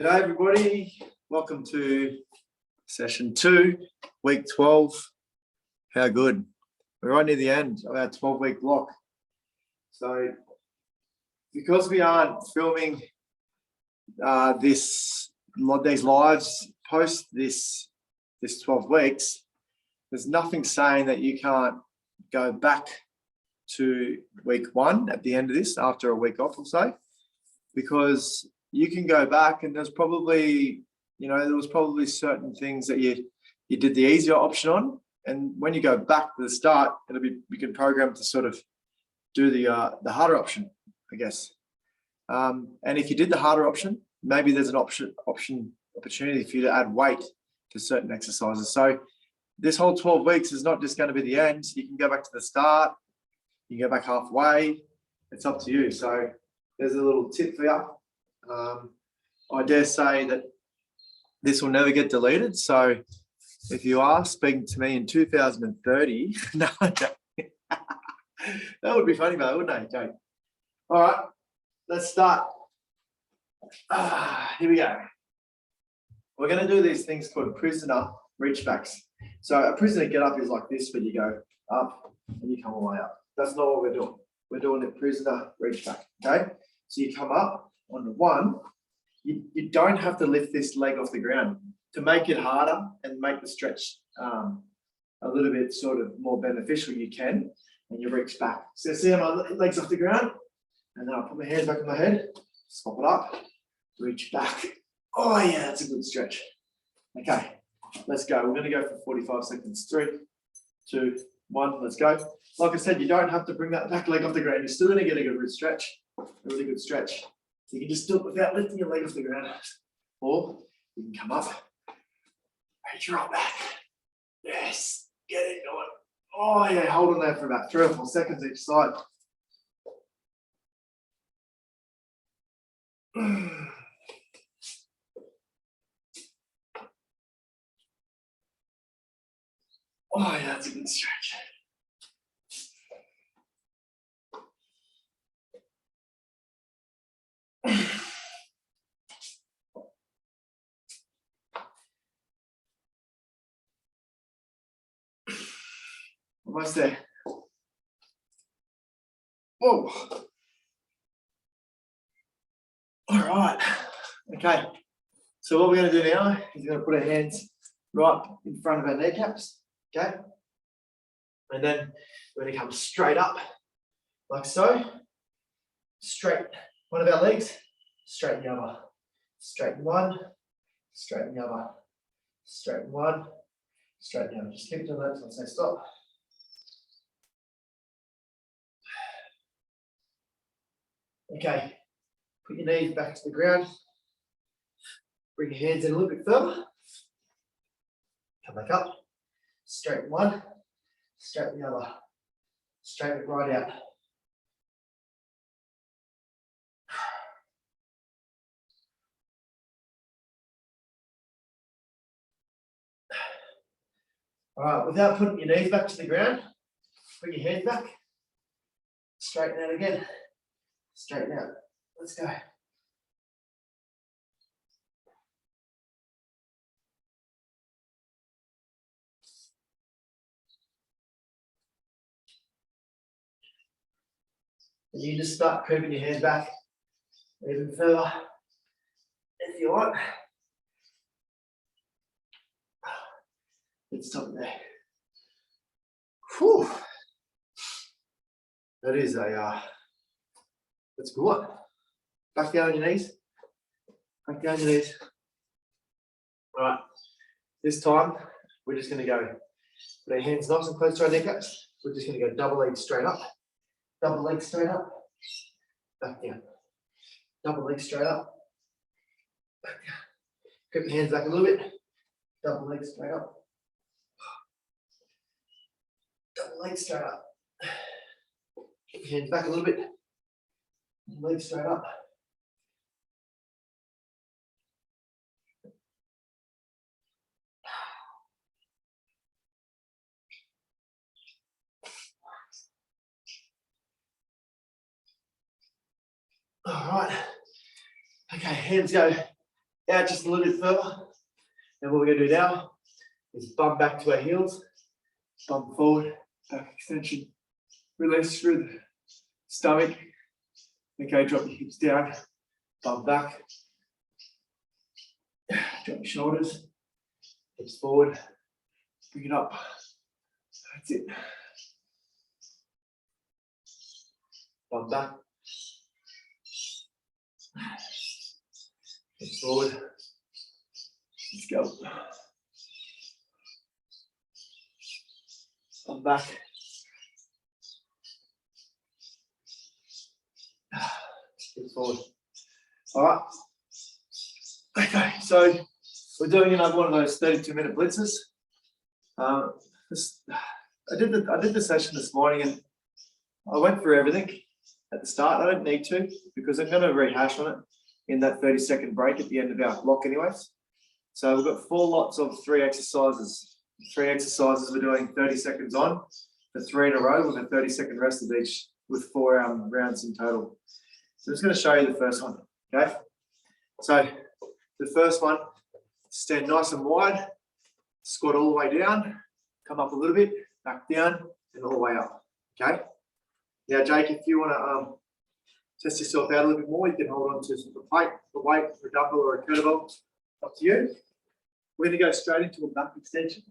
G'day everybody, welcome to session 2, week 12. How good. We're right near the end of our 12-week block. So because we aren't filming these lives post this 12 weeks, there's nothing saying that you can't go back to week 1 at the end of this after a week off or so, because you can go back and there's probably, there was probably certain things that you did the easier option on. And when you go back to the start, you can program to sort of do the harder option, I guess. And if you did the harder option, maybe there's an opportunity for you to add weight to certain exercises. So this whole 12 weeks is not just going to be the end. You can go back to the start, you can go back halfway. It's up to you. So there's a little tip for you. I dare say that this will never get deleted. So if you are speaking to me in 2030, no, that would be funny, mate, wouldn't it? Jake? All right, let's start. Here we go. We're going to do these things called prisoner reach backs. So a prisoner get up is like this, where you go up and you come all the way up. That's not what we're doing. We're doing a prisoner reach back. Okay, so you come up. On the one, you don't have to lift this leg off the ground. To make it harder and make the stretch a little bit sort of more beneficial, you can, and you reach back. So see how my legs off the ground, and then I'll put my hands back on my head, swap it up, reach back. Oh yeah, that's a good stretch. Okay, let's go. We're gonna go for 45 seconds. 3, 2, 1, let's go. Like I said, you don't have to bring that back leg off the ground. You're still gonna get a good stretch, a really good stretch. So you can just do it without lifting your leg off the ground. Or you can come up, reach right back. Yes, get it going. Oh yeah, hold on there for about 3 or 4 seconds each side. Oh yeah, that's a good stretch. Almost there. Whoa. All right. Okay. So what we're going to do now is we're going to put our hands right in front of our kneecaps. Okay. And then we're going to come straight up, like so. Straight one of our legs, straighten the other. Straighten one, straighten the other. Straighten one, straighten the other. Just keep doing that until I say stop. Okay, put your knees back to the ground. Bring your hands in a little bit further. Come back up. Straighten one, straighten the other. Straighten it right out. All right, without putting your knees back to the ground, bring your hands back. Straighten out again. Straighten out. Let's go. And you just start creeping your hands back even further if you want. Let's stop there. Whew. That is that's good one. Back down on your knees. Back down on your knees. All right. This time, we're just going to go, put our hands nice and close to our kneecaps. We're just going to go double leg straight up. Double leg straight up. Back down. Double leg straight up. Back down. Grip your hands back a little bit. Double leg straight up. Double leg straight up. Keep your hands back a little bit. Legs straight up. All right. Okay, hands go out just a little bit further. And what we're going to do now is bump back to our heels, bump forward, back extension, release through the stomach. Okay, drop your hips down, bump back, drop your shoulders, hips forward, bring it up. That's it. Bump back, hips forward. Let's go. Bump back. Hips forward. All right. Okay, so we're doing another one of those 32-minute blitzes. I did the session this morning and I went through everything at the start. I don't need to because I'm going to rehash on it in that 30-second break at the end of our block anyways. So we've got 4 lots of 3 exercises. 3 exercises we're doing 30 seconds on for 3 in a row with a 30-second rest of each with 4 rounds in total. So I'm just going to show you the first one, okay? So the first one, stand nice and wide, squat all the way down, come up a little bit, back down, and all the way up, okay? Now, Jake, if you want to test yourself out a little bit more, you can hold on to the plate, the weight, a dumbbell or a kettlebell, up to you. We're going to go straight into a back extension.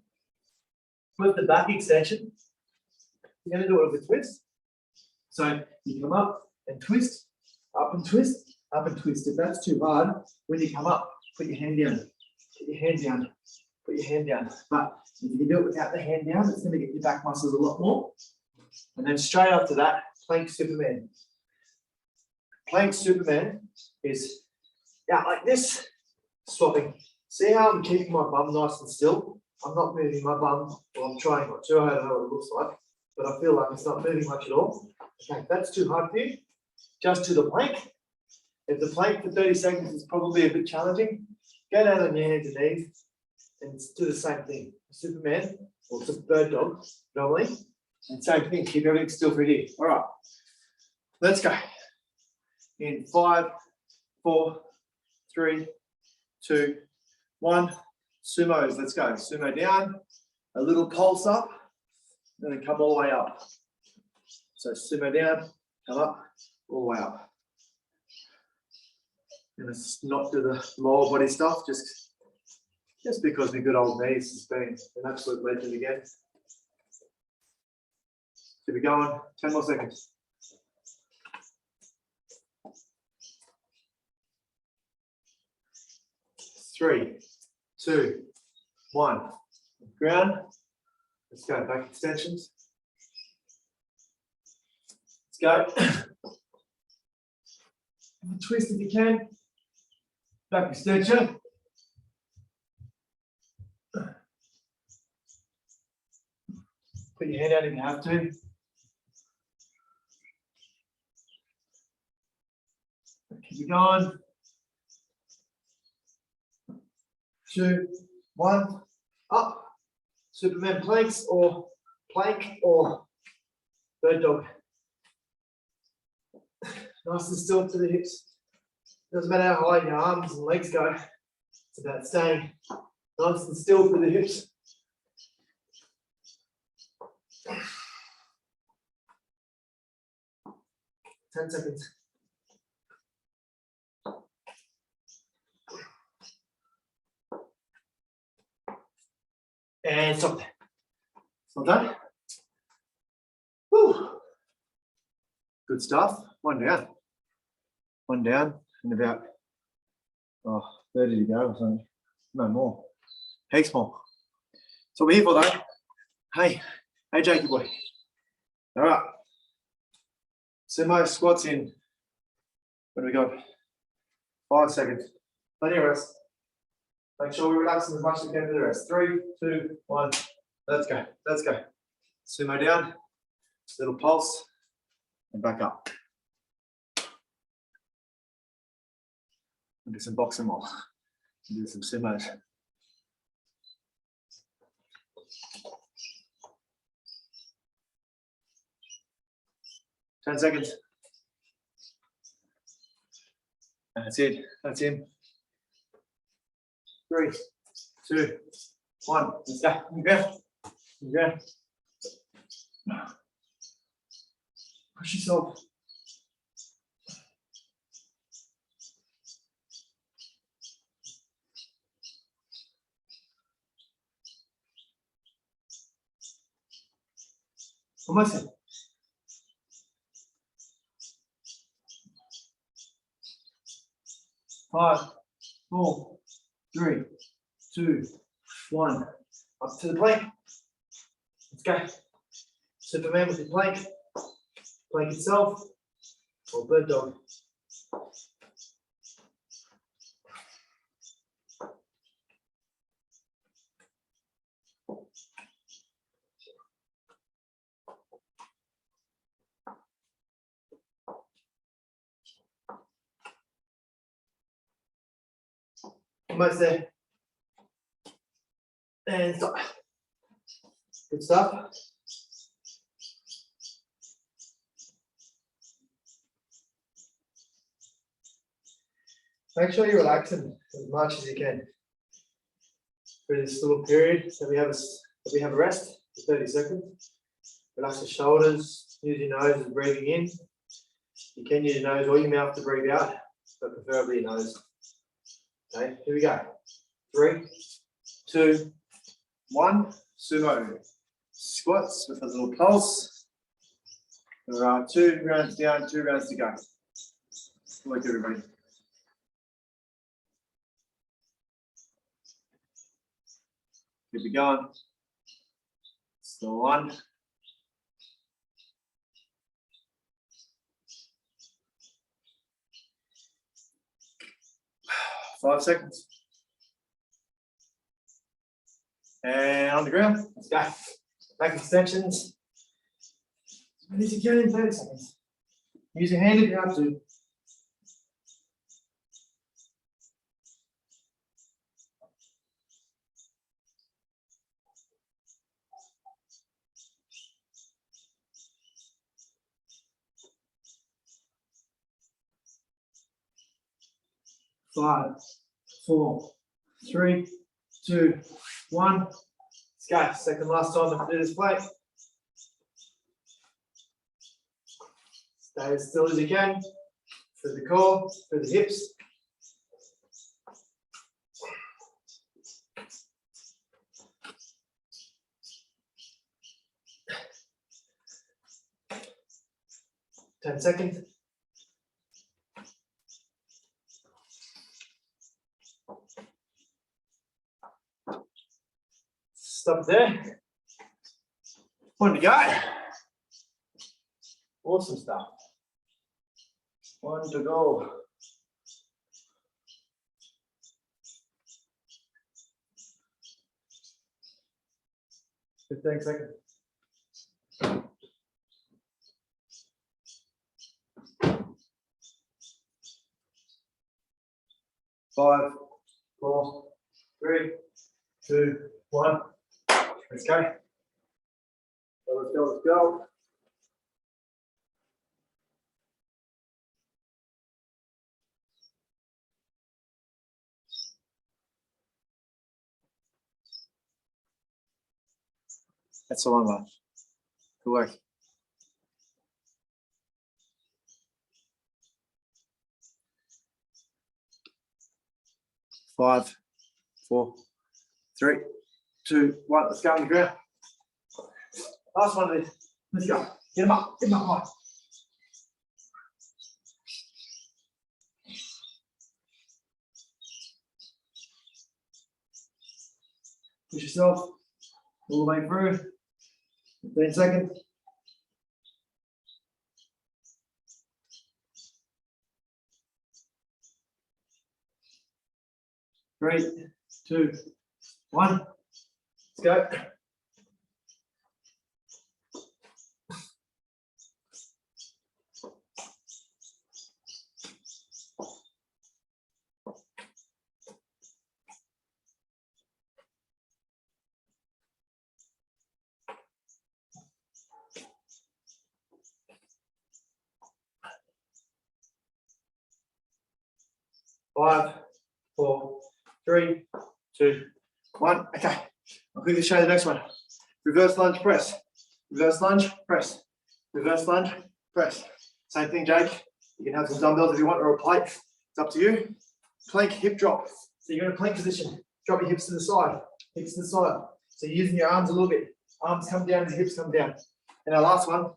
With the back extension, you're going to do it with a twist. So you come up and twist, up and twist, up and twist. If that's too hard, when you come up, put your hand down, put your hand down, put your hand down. But if you can do it without the hand down, it's going to get your back muscles a lot more. And then straight after that, plank Superman. Plank Superman is out like this, swapping. See how I'm keeping my bum nice and still? I'm not moving my bum. Well, I'm trying not to. I don't know what it looks like, but I feel like it's not moving much at all. Okay, if that's too hard for you, just do the plank. If the plank for 30 seconds is probably a bit challenging, go down on your hands and knees and do the same thing. Superman or bird dog normally. And same thing, keep everything still for here. All right, let's go. In 5, 4, 3, 2, 1. Sumos, let's go. Sumo down, a little pulse up, and then come all the way up. So sumo down, come up, all the way up. And let's not do the lower body stuff, just because my good old knees has been an absolute legend again. Keep it going, 10 more seconds. 3, 2, 1. Ground. Let's go. Back extensions. Let's go. Twist if you can. Back extension. Put your hand out if you have to. Keep it going. 2, 1, up. Superman planks or plank or bird dog. Nice and still to the hips. Doesn't matter how high your arms and legs go. It's about staying nice and still for the hips. Ten seconds. And stop there. Well done. Whew. Good stuff. One down. One down and about 30 to go or something. No more. Heaps more. So we're here for though. Hey, Jakey boy. All right. Sumo squats in. What do we got? 5 seconds. Plenty of rest. Make sure we relax as much as we can for the rest. 3, 2, 1. Let's go. Let's go. Sumo down. Little pulse. And back up. And do some boxing more. And do some sumos. Ten seconds. That's it. That's him. 3, 2, 1. Let's go. Good. Push yourself. Almost in. 5, 4, 3, 2, 1. Up to the plank. Let's go. Superman with the plank. Plank itself. Or bird dog. Almost there. And stop. Good stuff. Make sure you're relaxing as much as you can for this little period that we have a rest for 30 seconds. Relax the shoulders, use your nose as breathing in. You can use your nose or your mouth to breathe out, but preferably your nose. Okay, here we go. 3, 2, 1. Sumo squats with a little pulse. All right, 2 rounds down, 2 rounds to go. Good work, everybody. Keep it going. Still 1. 5 seconds. And on the ground. Let's go. Back extensions. As many as you can in 30 seconds. Use your hand if you have to. Five, 4, 3, 2, 1. Let's go. Second last time to do this plank. Stay as still as you can. Through the core, through the hips. Ten seconds. Stop there. 1 to go. Awesome stuff. 1 to go. Fifteen seconds. 5, 4, 3, 2, 1. Let's go. Let's go, let's go. That's the one left. Good work. 5, 4, 3, 2, 1. Let's go on the ground. Last one of these. Let's go. Get him up. Get him up high. Push yourself all the way through. 15 seconds. Three, 2, 1. Let's go. Five, 4, 3, 2, 1. Okay, I'll quickly show you the next one. Reverse lunge press. Reverse lunge press. Reverse lunge press. Same thing, Jake. You can have some dumbbells if you want, or a plate. It's up to you. Plank hip drop. So you're in a plank position. Drop your hips to the side. Hips to the side. So you're using your arms a little bit. Arms come down and hips come down. And our last one,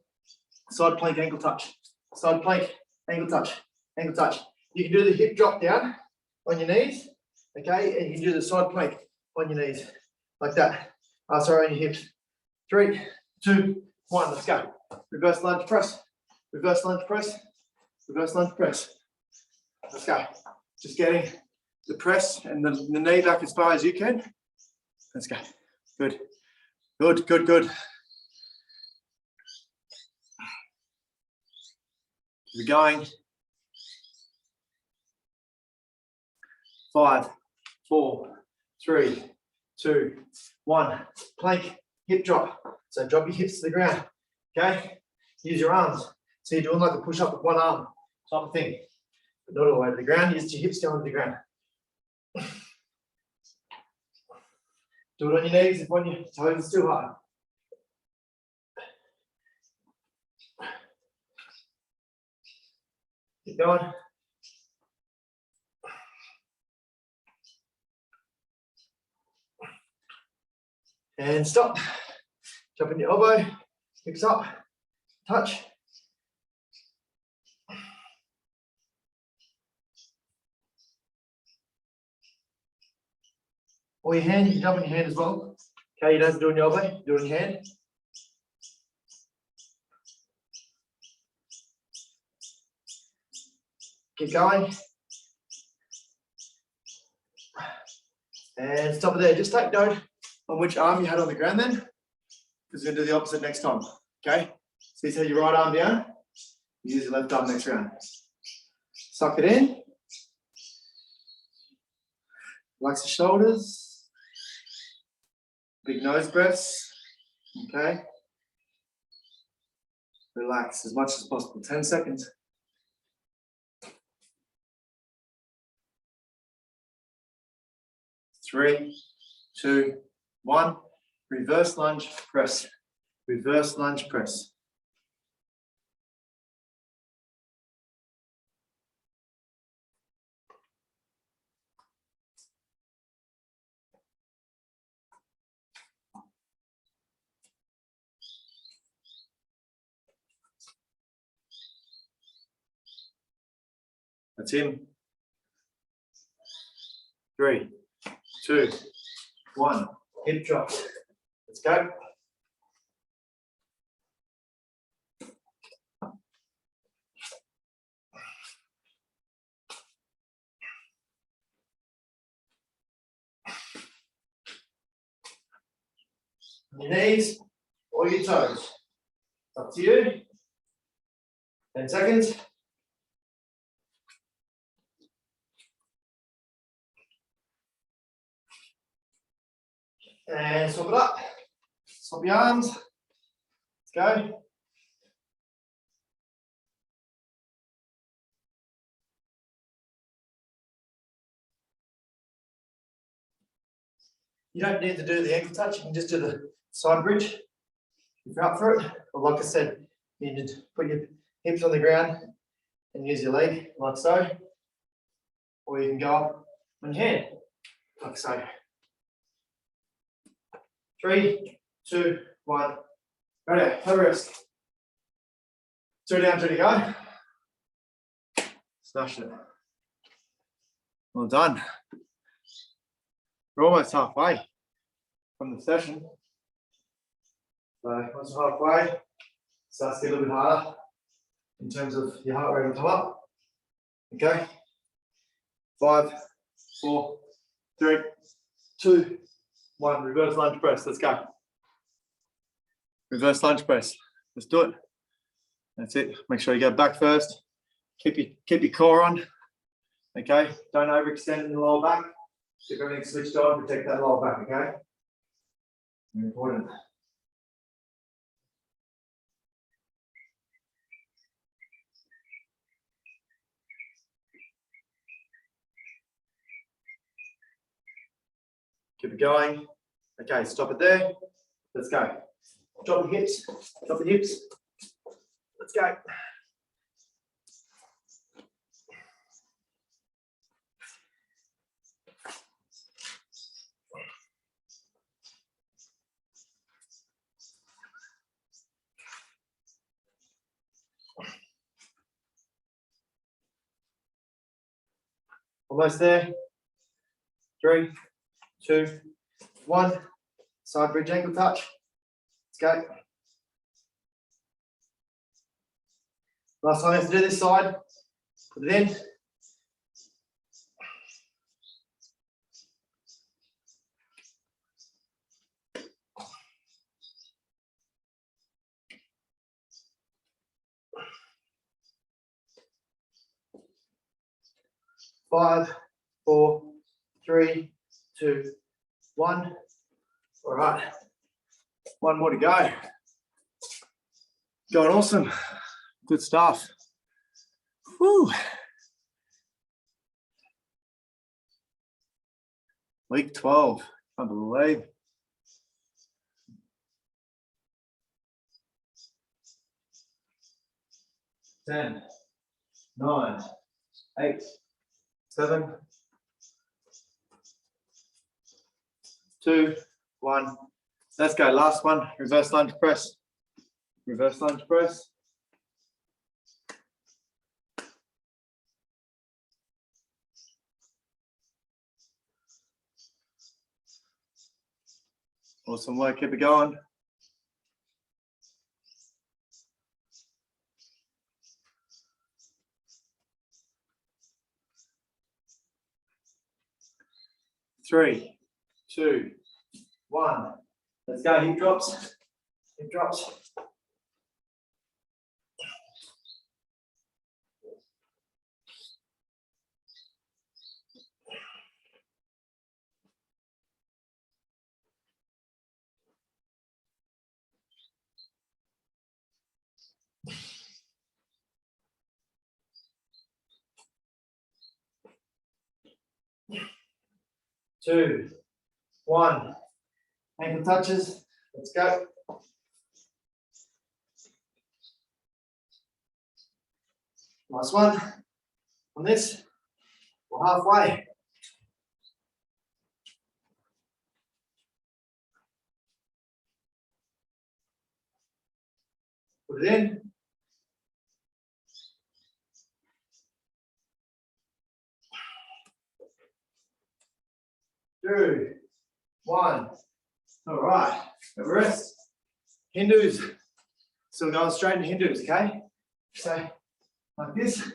side plank ankle touch. Side plank ankle touch. Ankle touch. You can do the hip drop down on your knees, okay? And you can do the side plank on your knees, like that. Sorry, on your hips. 3, 2, 1, let's go. Reverse lunge press. Reverse lunge press. Reverse lunge press. Let's go. Just getting the press and the knee back as far as you can. Let's go. Good. Good, good, good. Keep going. 5, 4, 3, 2, 1. Plank, hip drop. So drop your hips to the ground. Okay? Use your arms. So you're doing like a push up with one arm type of thing. But not all the way to the ground. Use your hips down to the ground. Do it on your knees if on your toes are still hard. Keep going. And stop. Jump in your elbow, hips up, touch. Or your hand, you can jump in your hand as well. Okay, you don't have to do it in your elbow, do it in your hand. Keep going. And stop it there. Just take note on which arm you had on the ground then, because we're going to do the opposite next time. Okay? So you set your right arm down, you use your left arm next round. Suck it in. Relax the shoulders. Big nose breaths. Okay? Relax as much as possible. 10 seconds. 3, 2, 1. Reverse lunge press. Reverse lunge press. That's him. 3, 2, 1. Hip drop. Let's go. On your knees or your toes. Up to you. 10 seconds. And swap it up. Swap your arms. Let's go. You don't need to do the ankle touch, you can just do the side bridge if you're up for it. Or like I said, you need to put your hips on the ground and use your leg like so. Or you can go up on your hand, like so. 3, 2, 1. Go down, have a rest. 2 down, 2 to go. Smashed it. Well done. We're almost halfway from the session. So once we're halfway, it starts to get a little bit harder in terms of your heart rate will come up. Okay. 5, 4, 3, 2, 1. Reverse lunge press. Let's go. Reverse lunge press. Let's do it. That's it. Make sure you go back first. Keep your core on. Okay. Don't overextend in the lower back. Keep everything switched on. Protect that lower back. Okay. Very important. Keep it going. Okay, stop it there. Let's go. Drop the hips. Drop the hips. Let's go. Almost there. 3, 2, 1. Side bridge ankle touch. Let's go. Last time I have to do this side. Put it in. Five, 4, 3, 2, 1. All right. One more to go. Going awesome. Good stuff. Whew. Week 12. Can't believe. Ten, 9, 8, 7, 2, 1. Let's go. Last one. Reverse lunge press. Reverse lunge press. Awesome work. Keep it going. Three, 2, 1. Let's go. Hip drops. Hip drops. Two, 1. Ankle touches. Let's go. Last one. On this, we're halfway. Put it in. Two, 1. All right. Rest. Hindus. So going straight into Hindus, okay? So like this, and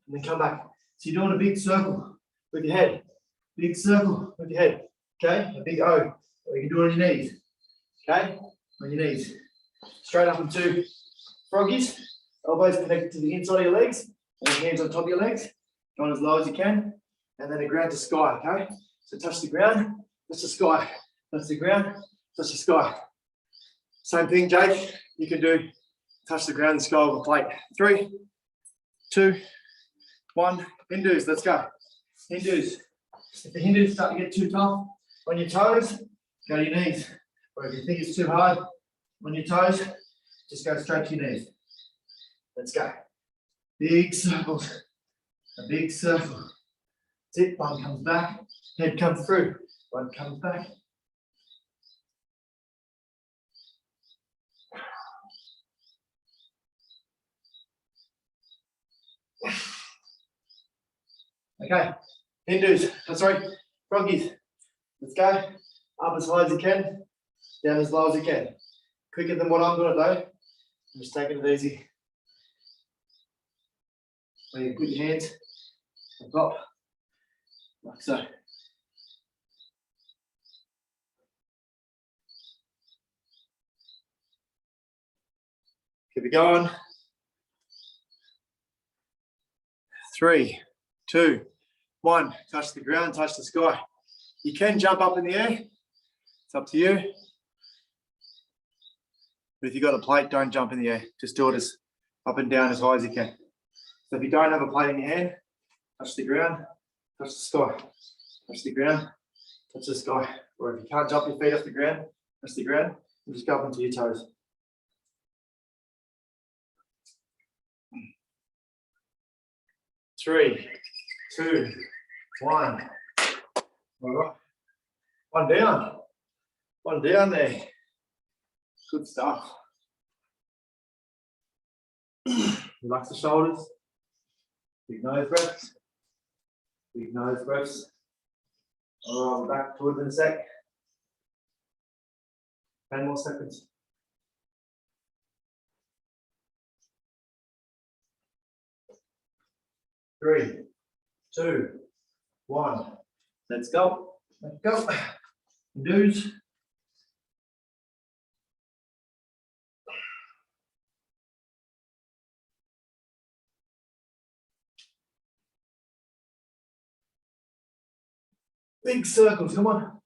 then come back. So you're doing a big circle with your head. Big circle with your head. Okay? A big O. Or you can do it on your knees. Okay? On your knees. Straight up into froggies. Elbows connected to the inside of your legs. And hands on top of your legs. Going as low as you can. And then a ground to sky, okay? So touch the ground, touch the sky. Touch the ground, touch the sky. Same thing, Jake. You can do touch the ground and sky with a plate. 3, 2, 1. Hindus, let's go. Hindus. If the Hindus start to get too tough on your toes, go to your knees. Or if you think it's too hard on your toes, just go straight to your knees. Let's go. Big circles. A big circle. That's it. Bum comes back. Head comes through. One comes back. Okay, Hindus, sorry, froggies. Let's go. Up as high as you can, down as low as you can. Quicker than what I'm doing though. I'm just taking it easy. Where you put your hands on top, like so. Keep it going. 3, 2, 1. Touch the ground, touch the sky. You can jump up in the air. It's up to you. But if you've got a plate, don't jump in the air. Just do it as up and down as high as you can. So if you don't have a plate in your hand, touch the ground, touch the sky. Touch the ground, touch the sky. Or if you can't jump your feet off the ground, press the ground, and just go up onto your toes. Three, two, one. All right. One down. One down there. Good stuff. Relax the shoulders. Big nose breaths. Big nose breaths. All right, back towards in a sec. 10 more seconds. Three, two, one. Let's go. Let's go. Dudes. Big circles, come on.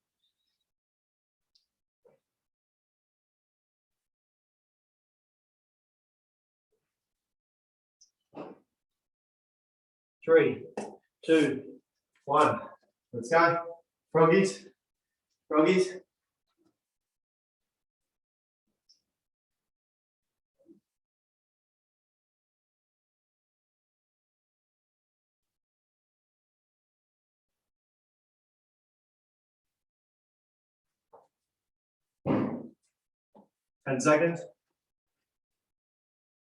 Three, two, one. Let's go. Froggies. Froggies. And seconds.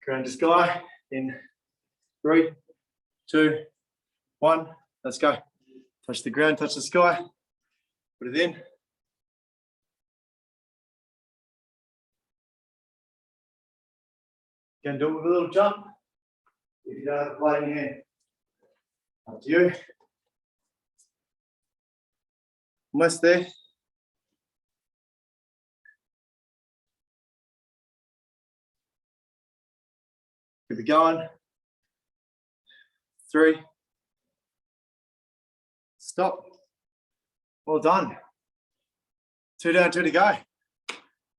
Ground to sky in 3, 2, 1. Let's go. Touch the ground, touch the sky. Put it in. You can do it with a little jump if you don't have a plate in your hand. Up to you. Almost there. Keep it going. 3. Stop. Well done. 2 down, 2 to go.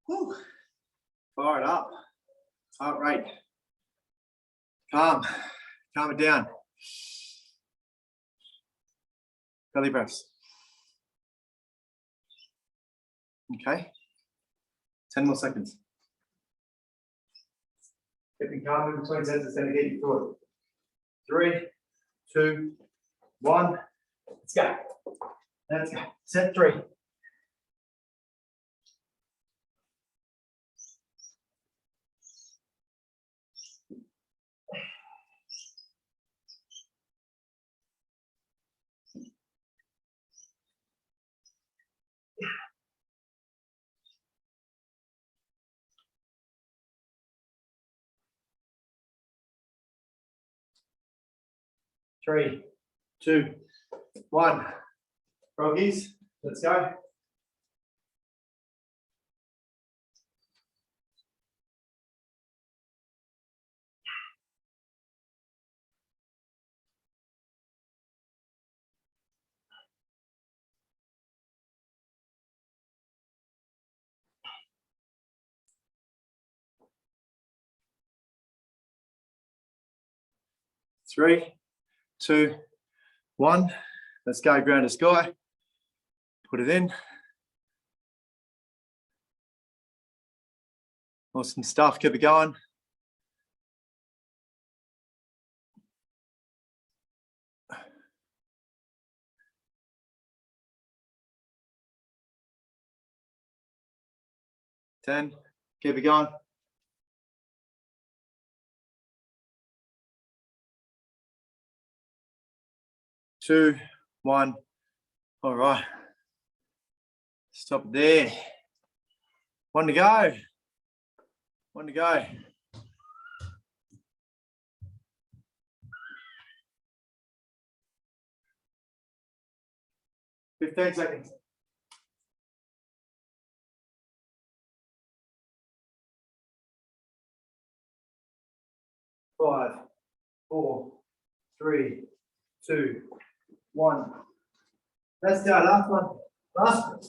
Woo. Fire it up. Heart rate. Calm. Calm it down. Belly breaths. Okay. 10 more seconds. Keeping calm in between sets is going to get you through it. 3, 2, 1. Let's go. Let's go. Set 3. Three, 2, 1. Froggies, let's go. Three, 2, 1. Let's go ground to sky. Put it in. Awesome stuff. Keep it going. Ten. Keep it going. 2, 1. All right. Stop there. 1 to go. 1 to go. Fifteen seconds. 5, 4, 3, 2, 1. Let's go. Last one. Last one.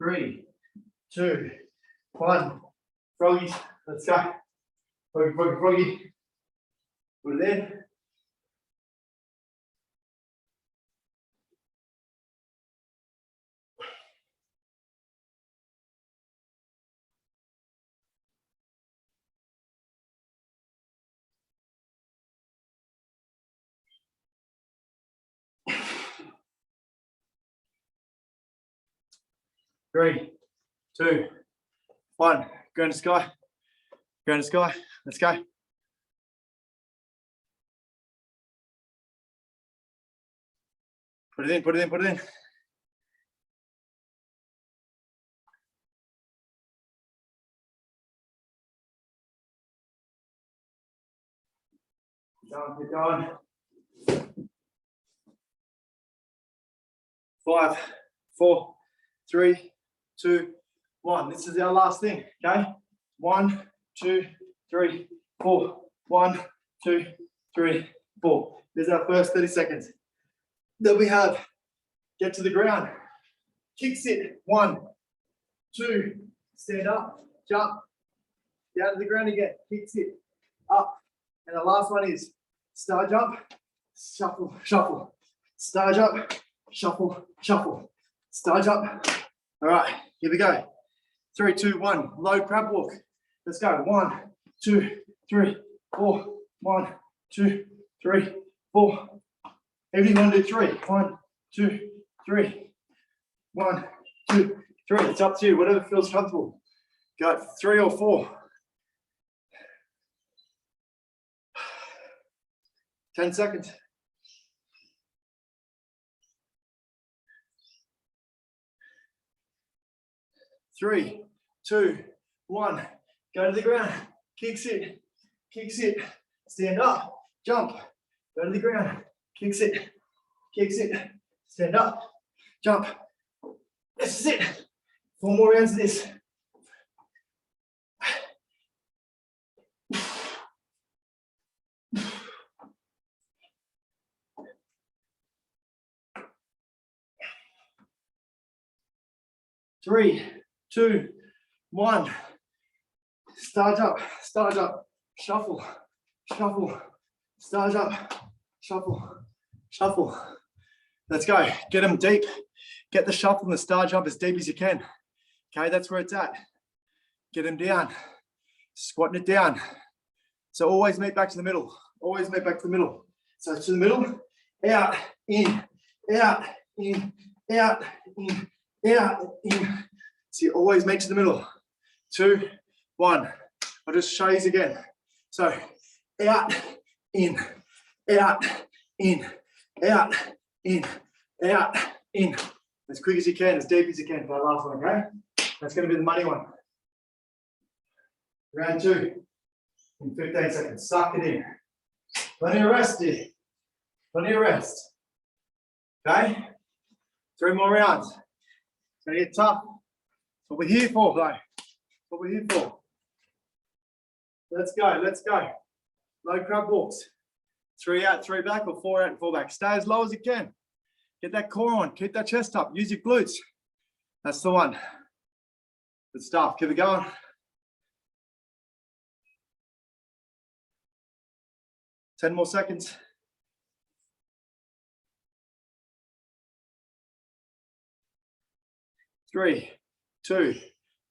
3, 2, 1. Froggies, let's go. Froggy, froggy, froggy. Put it in. Three, 2, 1. Go in the sky. Go in the sky. Let's go. Put it in, put it in, put it in. Keep going. 5, 4, 3, 2, 1. This is our last thing, okay? 1, 2, 3, 4. 1, 2, 3, 4. This is our first 30 seconds. Then we have get to the ground. Kick sit. 1, 2, stand up, jump, down to the ground again. Kick sit, up. And the last one is star jump, shuffle, shuffle. Star jump, shuffle, shuffle. Star jump. All right, here we go. 3, 2, 1. Low crab walk. Let's go. 1, 2, 3, 4. 1, 2, 3, 4. Even if you want to do 3. 1, 2, 3. 1, 2, 3. It's up to you. Whatever feels comfortable. Go 3 or 4. 10 seconds. 3, 2, 1. Go to the ground. Kick sit. Kick sit. Stand up. Jump. Go to the ground. Kick sit. Kick sit. Stand up. Jump. This is it. 4 more rounds of this. Three, 2, 1. Start up, shuffle, shuffle, start up, shuffle, shuffle. Let's go. Get them deep. Get the shuffle and the star jump as deep as you can. Okay, that's where it's at. Get them down. Squatting it down. So always meet back to the middle. Always meet back to the middle. So to the middle, out, in, out, in, out, in, out, in. So you always meet to the middle. 2, 1. I'll just show you again. So out, in, out, in, out, in, out, in. As quick as you can, as deep as you can for that last one, okay? That's going to be the money one. Round 2 in 15 seconds. Suck it in. Plenty of rest here. Plenty of rest. Okay? 3 more rounds. It's going to get tough. That's what we're here for, though. That's what we're here for. Let's go. Let's go. Low crab walks. 3 out, 3 back, or 4 out and 4 back. Stay as low as you can. Get that core on. Keep that chest up. Use your glutes. That's the one. Good stuff. Keep it going. Ten more seconds. 3, 2,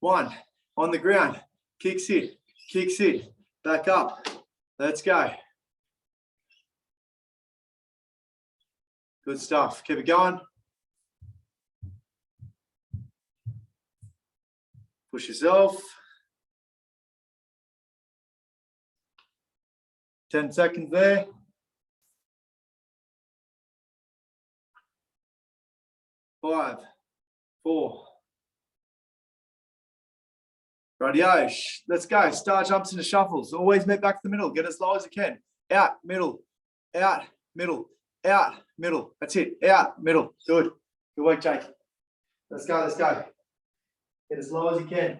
1. On the ground. Kick sit. Kick sit. Back up. Let's go. Good stuff. Keep it going. Push yourself. 10 seconds there. 5, 4. Rightio. Let's go. Star jumps into shuffles. Always meet back to the middle. Get as low as you can. Out, middle, out, middle, out, middle. That's it. Out, middle. Good. Good work, Jake. Let's go. Let's go. Get as low as you can.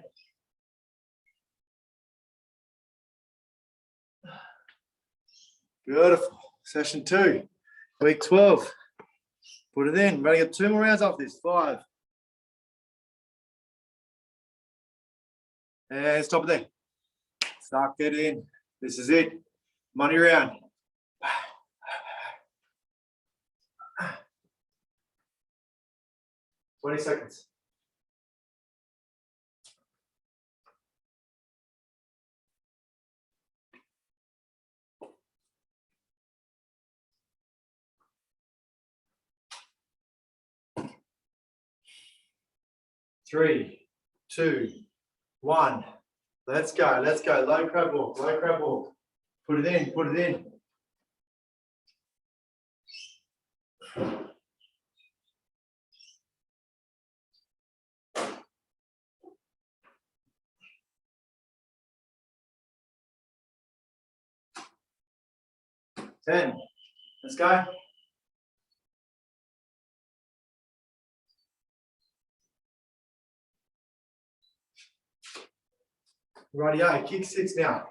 Beautiful. Session 2, week 12. Put it in. We're going to get 2 more rounds off this. 5, And stop it there. Start getting in. This is it. Money round. 20 seconds. Three, two, one. Let's go. Let's go. Low crab walk. Low crab walk. Put it in. Put it in. Ten. Let's go. Rightio. Kick sits now.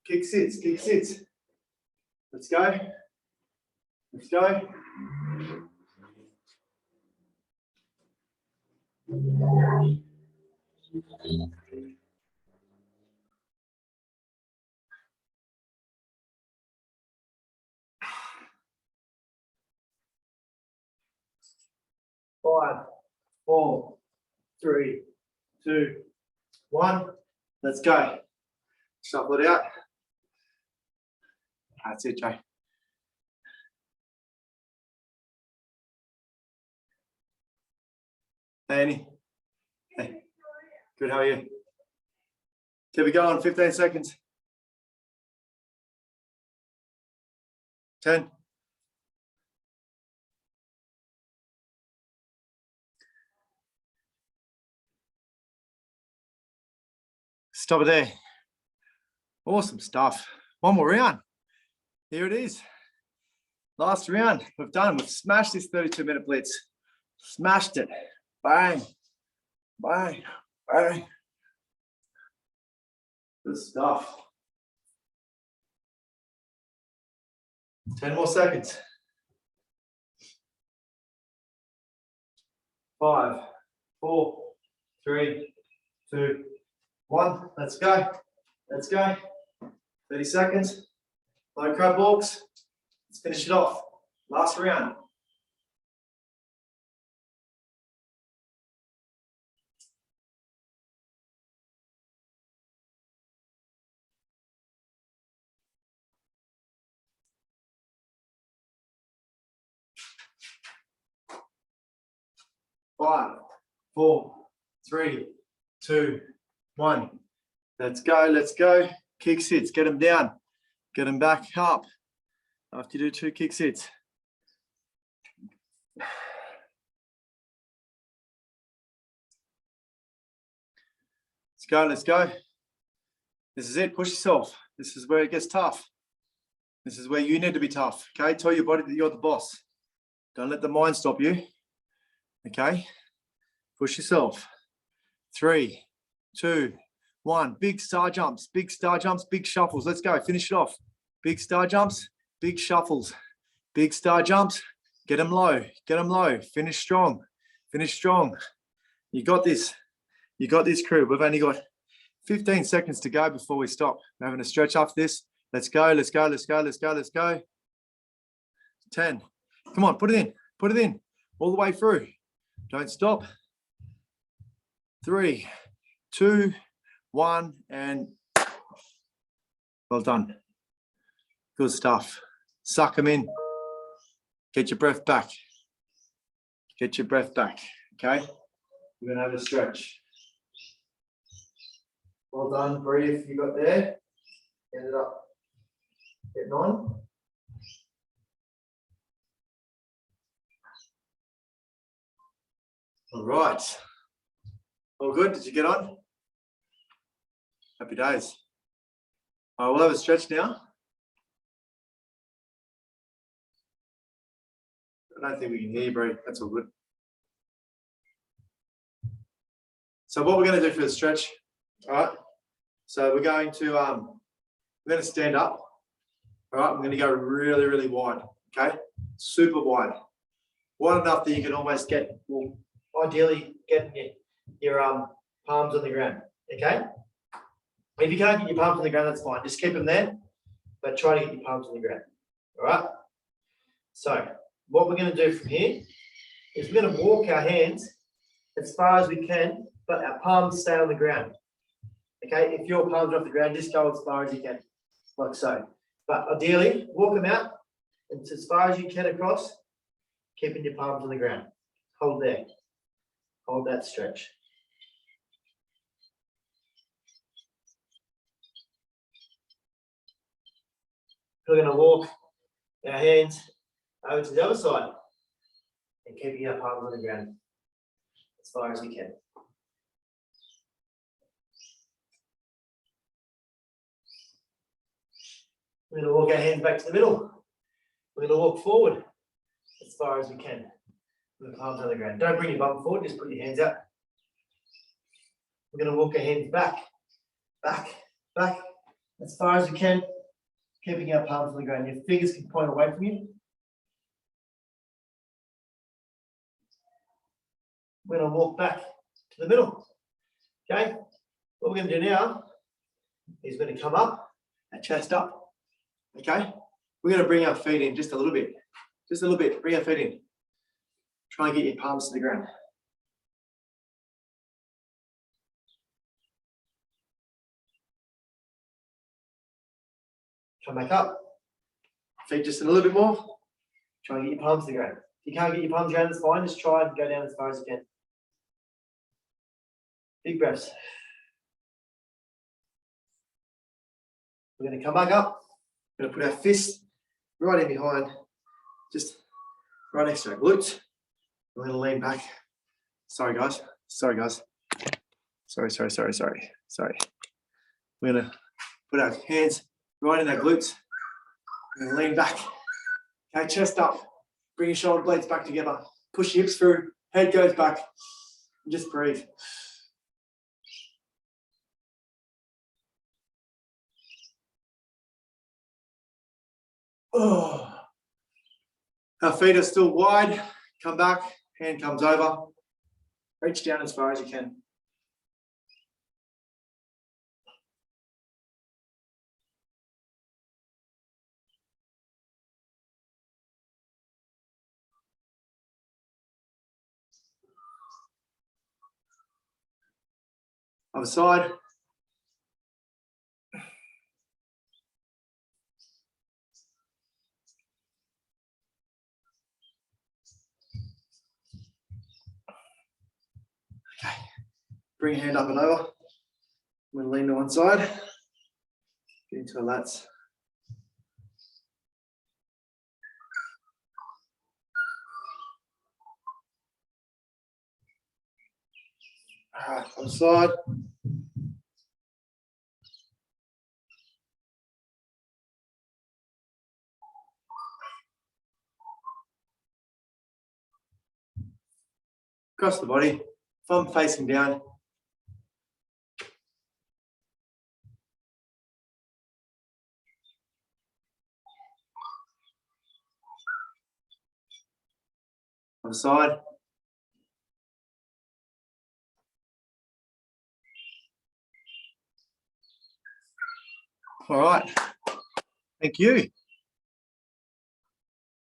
Kick sits. Kick sits. Let's go. Let's go. Five, four, three, two, one. Let's go. Shuffle it out. That's it, Jay. Hey, Annie. Hey. Good, how are you? Keep it going, 15 seconds. 10. Stop it there. Awesome stuff. One more round. Here it is. Last round. We've done. We've smashed this 32-minute blitz. Smashed it. Bang. Bang. Bang. Good stuff. 10 more seconds. 5, 4, 3, 2, 1. Let's go. Let's go. 30 seconds. Low crab walks. Let's finish it off. Last round. Five, 4, 3, 2, 1. Let's go. Let's go. Kick sits. Get them down. Get them back up. After you do 2 kick sits. Let's go. Let's go. This is it. Push yourself. This is where it gets tough. This is where you need to be tough. Okay. Tell your body that you're the boss. Don't let the mind stop you. Okay. Push yourself. 3, 2, 1. Big star jumps. Big star jumps. Big shuffles. Let's go. Finish it off. Big star jumps. Big shuffles. Big star jumps. Get them low. Get them low. Finish strong. Finish strong. You got this. You got this, crew. We've only got 15 seconds to go before we stop. We're having a stretch after this. Let's go. Let's go. Let's go. Let's go. Let's go. 10. Come on. Put it in. Put it in. All the way through. Don't stop. 3, 2, 1, and well done. Good stuff. Suck them in. Get your breath back. Get your breath back. Okay. We're going to have a stretch. Well done. Breathe. You got there. Ended up getting on. All right. All good. Did you get on? Happy days. All right, we'll have a stretch now. I don't think we can hear you, bro. That's all good. So what we're going to do for the stretch, all right? So we're going to stand up. All right, we're going to go really, really wide. Okay, super wide, wide enough that you can almost get, well, ideally, get your palms on the ground. Okay. If you can't get your palms on the ground, that's fine. Just keep them there, but try to get your palms on the ground. All right? So what we're going to do from here is we're going to walk our hands as far as we can, but our palms stay on the ground. Okay? If your palms are off the ground, just go as far as you can, like so. But ideally, walk them out and as far as you can across, keeping your palms on the ground. Hold there. Hold that stretch. We're going to walk our hands over to the other side and keeping our palms on the ground as far as we can. We're going to walk our hands back to the middle. We're going to walk forward as far as we can with the palms on the ground. Don't bring your bum forward, just put your hands out. We're going to walk our hands back, back, back as far as we can, keeping our palms on the ground. Your fingers can point away from you. We're going to walk back to the middle. Okay? What we're going to do now is we're going to come up, our chest up. Okay? We're going to bring our feet in just a little bit. Just a little bit. Bring our feet in. Try and get your palms to the ground. Come back up. Feet just a little bit more. Try and get your palms to the ground. If you can't get your palms down, it's fine. Just try and go down as far as you can. Big breaths. We're going to come back up. We're going to put our fists right in behind, just right next to our glutes. We're going to lean back. Sorry, guys. Sorry, guys. Sorry. We're going to put our hands right in our glutes. We're going to lean back. Okay, chest up. Bring your shoulder blades back together. Push your hips through. Head goes back. And just breathe. Oh. Our feet are still wide. Come back. Hand comes over. Reach down as far as you can. Other side. Okay. Bring your hand up and over. I'm going to lean to one side. Get into our lats. All right, other side. Across the body, thumb facing down. Other side. All right. Thank you.